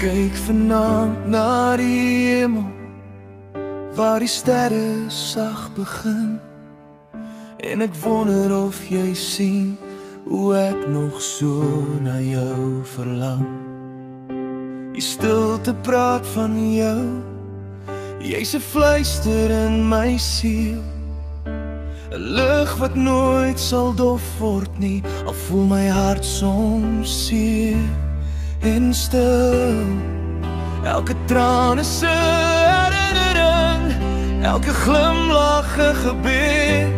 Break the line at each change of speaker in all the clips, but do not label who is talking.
kyk vanaand na die hemel, waar die sterre sag begin, en ek wonder of jy sien hoe ek nog so na jou verlang. Die stilte praat van jou, jy's 'n fluister in my siel, 'n lig wat nooit sal dof word nie, al voel my hart soms seer en stil. Elke traan is 'n herinnering, elke glimlach 'n gebed.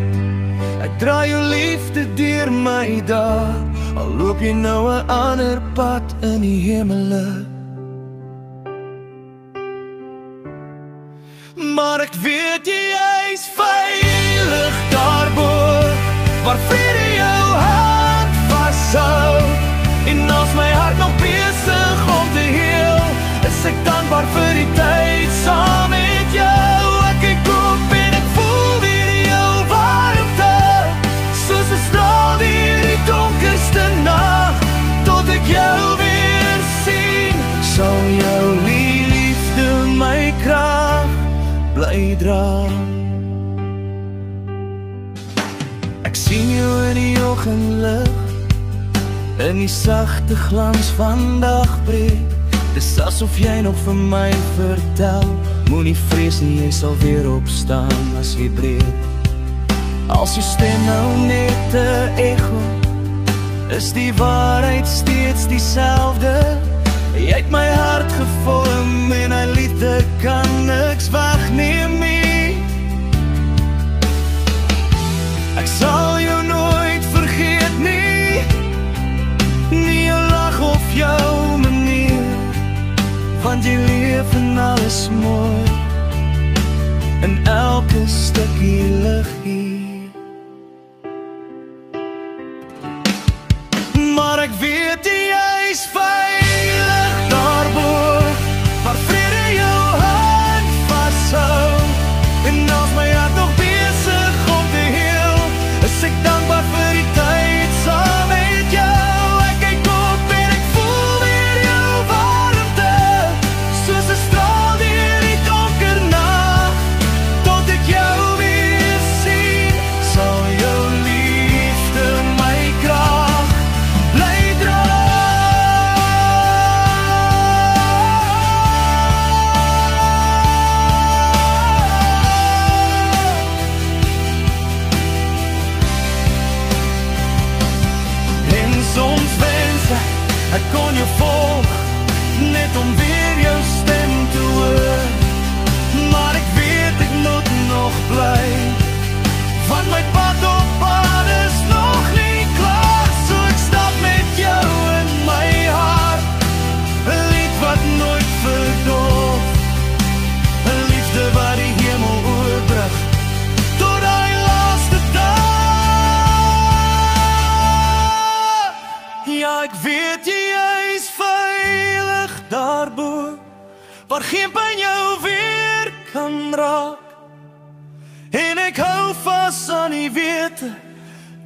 Ek dra jou liefde deur my dag, al loop jy nou 'n ander pad in die hemele. Maar ek weet jy is veilig daarbo, waar vrede jou hand vashou. En als my hart nog besig om te heel, is ek dankbaar vir die tyd saam met jou. Ek kyk op en ek voel weer jou warmte, soos 'n straal deur die donkerste nag. Tot ek jou weer sien, sal jou liefde my krag bly dra. Ek sien jou in die oggendlig, in die sagte glans van dagbreek. Dis asof jy nog vir my vertel, moenie vrees nie, jy sal weer opstaan as jy breek. Als jy stem nou net 'n echo, is die waarheid steeds dieselfde. Jy het my hart gevorm en hy liefde kan niks wegneem nie. Ek sal jou nooit vergeet nie, nie jou lach of jou manier, want jy leef in alles mooi, in elke stukkie lig hier. Maar ek weet jy is veilig daarbo, waar vrede jou hand vashou. En als my hart nog besig om te heel, is ek dankbaar vir die tyd saam met jou. Ek kyk op en ek voel weer jou warmte, soos 'n straal deur die donker nag. Tot ek jou weer sien, sal jou liefde my krag bly dra. En soms wens ek kon jou volg, net om weer jou stem te hoor. Maar ek weet ek moet nog bly, want my pad op pad is nog nie klaar. So ek stap met jou in my hart, 'n lied wat nooit verdoof, 'n liefde wat die hemel oorbrug tot die laaste dag. Ja, ek weet jy is veilig daarbo, waar geen pyn jou weer kan raak. En ek hou vas aan die wete,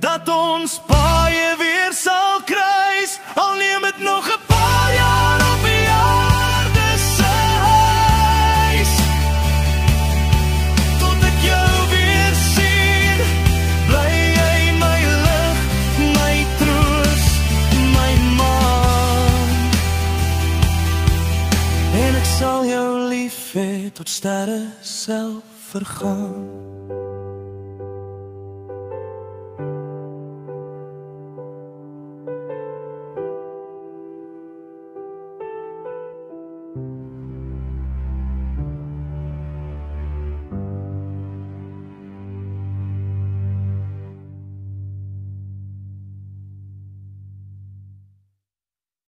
dat ons paie weer sal kruis, al neem het nog 'n paar jaar op die aarde se huis. Tot ek jou weer sien, bly jy my lig, my troos, my maan. En ek sal jou lief hê tot sterre self vergaan.